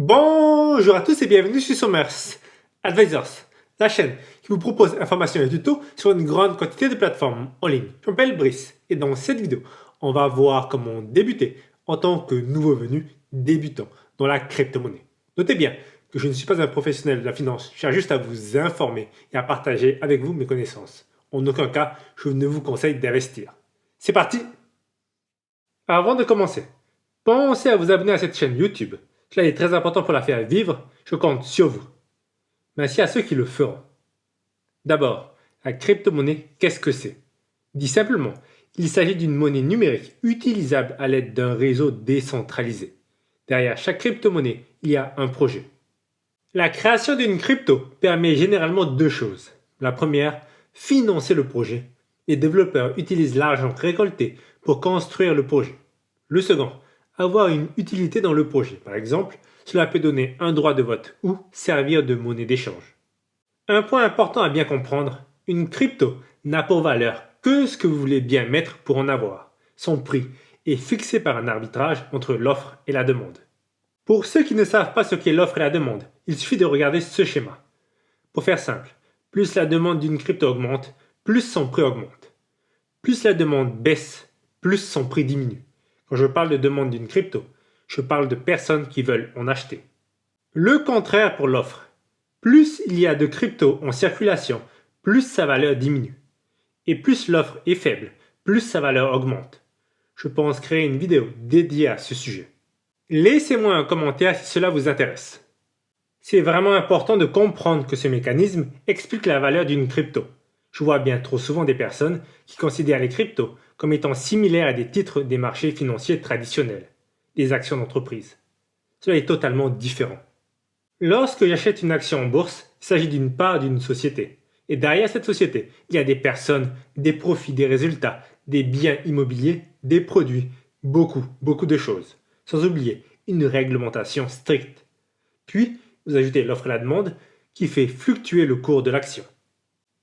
Bonjour à tous et bienvenue sur Commerce Advisors, la chaîne qui vous propose informations et tutos sur une grande quantité de plateformes en ligne. Je m'appelle Brice et dans cette vidéo, on va voir comment débuter en tant que nouveau venu débutant dans la crypto-monnaie. Notez bien que je ne suis pas un professionnel de la finance, je cherche juste à vous informer et à partager avec vous mes connaissances. En aucun cas, je ne vous conseille d'investir. C'est parti! Avant de commencer, pensez à vous abonner à cette chaîne YouTube. Cela est très important pour la faire vivre, je compte sur vous. Merci à ceux qui le feront. D'abord, la crypto-monnaie, qu'est-ce que c'est? Dit simplement, il s'agit d'une monnaie numérique utilisable à l'aide d'un réseau décentralisé. Derrière chaque crypto-monnaie, il y a un projet. La création d'une crypto permet généralement deux choses. La première, financer le projet. Les développeurs utilisent l'argent récolté pour construire le projet. Le second, avoir une utilité dans le projet. Par exemple, cela peut donner un droit de vote ou servir de monnaie d'échange. Un point important à bien comprendre, une crypto n'a pour valeur que ce que vous voulez bien mettre pour en avoir. Son prix est fixé par un arbitrage entre l'offre et la demande. Pour ceux qui ne savent pas ce qu'est l'offre et la demande, il suffit de regarder ce schéma. Pour faire simple, plus la demande d'une crypto augmente, plus son prix augmente. Plus la demande baisse, plus son prix diminue. Quand je parle de demande d'une crypto, je parle de personnes qui veulent en acheter. Le contraire pour l'offre. Plus il y a de crypto en circulation, plus sa valeur diminue. Et plus l'offre est faible, plus sa valeur augmente. Je pense créer une vidéo dédiée à ce sujet. Laissez-moi un commentaire si cela vous intéresse. C'est vraiment important de comprendre que ce mécanisme explique la valeur d'une crypto. Je vois bien trop souvent des personnes qui considèrent les cryptos comme étant similaires à des titres des marchés financiers traditionnels, des actions d'entreprise. Cela est totalement différent. Lorsque j'achète une action en bourse, il s'agit d'une part d'une société. Et derrière cette société, il y a des personnes, des profits, des résultats, des biens immobiliers, des produits, beaucoup de choses. Sans oublier une réglementation stricte. Puis, vous ajoutez l'offre et la demande qui fait fluctuer le cours de l'action.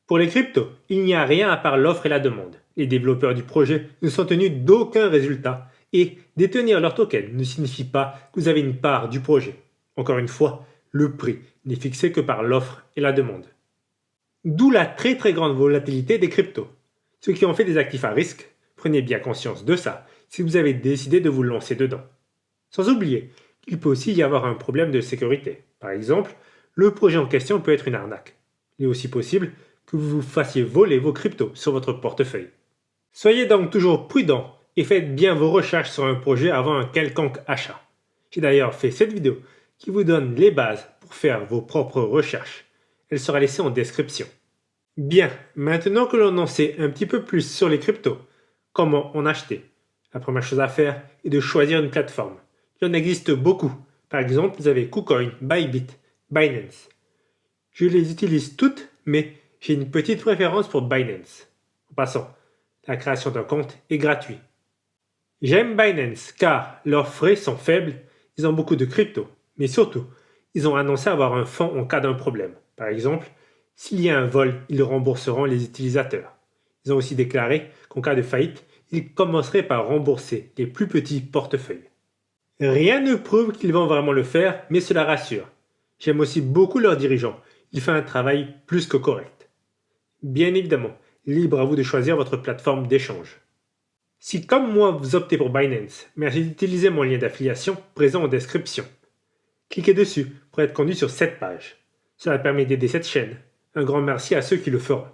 Pour les cryptos, il n'y a rien à part l'offre et la demande. Les développeurs du projet ne sont tenus d'aucun résultat et détenir leur token ne signifie pas que vous avez une part du projet. Encore une fois, le prix n'est fixé que par l'offre et la demande. D'où la très grande volatilité des cryptos. Ceux qui ont fait des actifs à risque, prenez bien conscience de ça si vous avez décidé de vous lancer dedans. Sans oublier qu'il peut aussi y avoir un problème de sécurité. Par exemple, le projet en question peut être une arnaque. Il est aussi possible que vous vous fassiez voler vos cryptos sur votre portefeuille. Soyez donc toujours prudent et faites bien vos recherches sur un projet avant un quelconque achat. J'ai d'ailleurs fait cette vidéo qui vous donne les bases pour faire vos propres recherches. Elle sera laissée en description. Bien, maintenant que l'on en sait un petit peu plus sur les cryptos, comment en acheter? La première chose à faire est de choisir une plateforme. Il en existe beaucoup. Par exemple, vous avez KuCoin, Bybit, Binance. Je les utilise toutes, mais j'ai une petite préférence pour Binance. En passant, la création d'un compte est gratuite. J'aime Binance car leurs frais sont faibles, ils ont beaucoup de crypto, mais surtout, ils ont annoncé avoir un fonds en cas d'un problème. Par exemple, s'il y a un vol, ils rembourseront les utilisateurs. Ils ont aussi déclaré qu'en cas de faillite, ils commenceraient par rembourser les plus petits portefeuilles. Rien ne prouve qu'ils vont vraiment le faire, mais cela rassure. J'aime aussi beaucoup leur dirigeant, il fait un travail plus que correct. Bien évidemment, libre à vous de choisir votre plateforme d'échange. Si comme moi vous optez pour Binance, merci d'utiliser mon lien d'affiliation présent en description. Cliquez dessus pour être conduit sur cette page. Cela permet d'aider cette chaîne. Un grand merci à ceux qui le feront.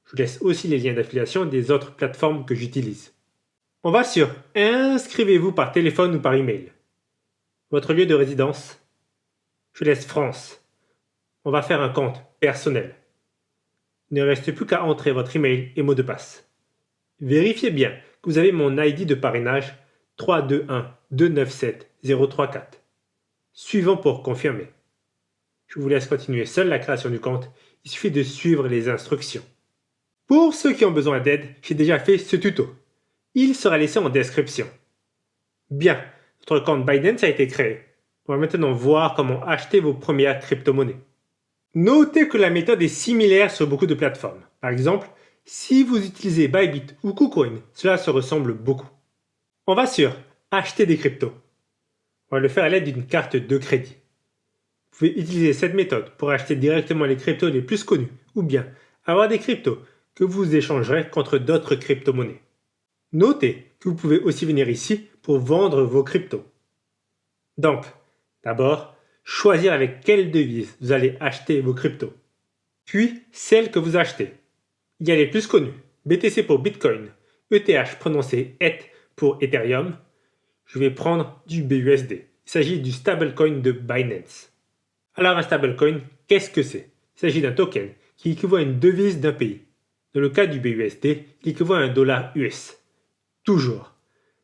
Je vous laisse aussi les liens d'affiliation des autres plateformes que j'utilise. On va sur inscrivez-vous par téléphone ou par email. Votre lieu de résidence. Je laisse France. On va faire un compte personnel. Il ne reste plus qu'à entrer votre email et mot de passe. Vérifiez bien que vous avez mon ID de parrainage 321 297 034. Suivant pour confirmer. Je vous laisse continuer seul la création du compte, il suffit de suivre les instructions. Pour ceux qui ont besoin d'aide, j'ai déjà fait ce tuto. Il sera laissé en description. Bien, votre compte Binance a été créé. On va maintenant voir comment acheter vos premières crypto-monnaies. Notez que la méthode est similaire sur beaucoup de plateformes. Par exemple, si vous utilisez Bybit ou KuCoin, cela se ressemble beaucoup. On va sur Acheter des cryptos. On va le faire à l'aide d'une carte de crédit. pouvez utiliser cette méthode pour acheter directement les cryptos les plus connus ou bien avoir des cryptos que vous échangerez contre d'autres crypto-monnaies. Notez que vous pouvez aussi venir ici pour vendre vos cryptos. Donc, d'abord, choisir avec quelle devise vous allez acheter vos cryptos. Puis, celle que vous achetez. Il y a les plus connus, BTC pour Bitcoin, ETH prononcé ETH pour Ethereum. Je vais prendre du BUSD. Il s'agit du stablecoin de Binance. Alors un stablecoin, qu'est-ce que c'est? Il s'agit d'un token qui équivaut à une devise d'un pays. Dans le cas du BUSD, il équivaut à un dollar US. Toujours.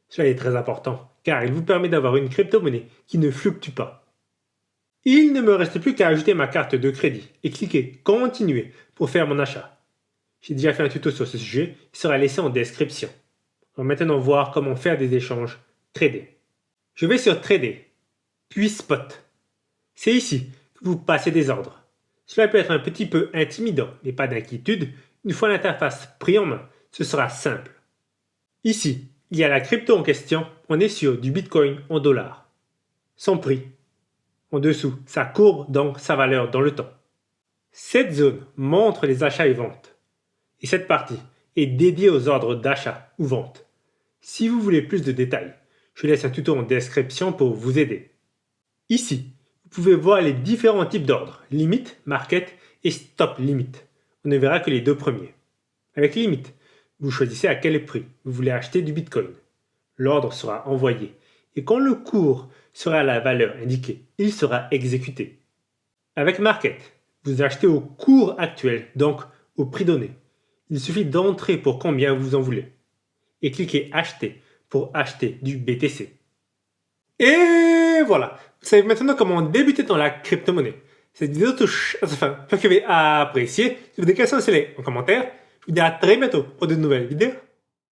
Cela est très important car il vous permet d'avoir une crypto-monnaie qui ne fluctue pas. Il ne me reste plus qu'à ajouter ma carte de crédit et cliquer Continuer pour faire mon achat. J'ai déjà fait un tuto sur ce sujet, il sera laissé en description. On va maintenant voir comment faire des échanges trader. Je vais sur Trader, puis Spot. C'est ici que vous passez des ordres. Cela peut être un petit peu intimidant, mais pas d'inquiétude. Une fois l'interface prise en main, ce sera simple. Ici, il y a la crypto en question, on est sur du Bitcoin en dollars. Son prix. En dessous, sa courbe, donc sa valeur dans le temps. Cette zone montre les achats et ventes. Et cette partie est dédiée aux ordres d'achat ou vente. Si vous voulez plus de détails, je laisse un tuto en description pour vous aider. Ici, vous pouvez voir les différents types d'ordres, Limit, Market et Stop Limit. On ne verra que les deux premiers. Avec Limit, vous choisissez à quel prix vous voulez acheter du Bitcoin. L'ordre sera envoyé et quand le cours sera à la valeur indiquée, il sera exécuté. Avec Market, vous achetez au cours actuel, donc au prix donné. Il suffit d'entrer pour combien vous en voulez et cliquez Acheter pour acheter du BTC. Et voilà, vous savez maintenant comment débuter dans la crypto-monnaie. Cette vidéo touche à sa fin. J'espère que vous avez apprécié. Si vous avez des questions, laissez-les en commentaire. Je vous dis à très bientôt pour de nouvelles vidéos.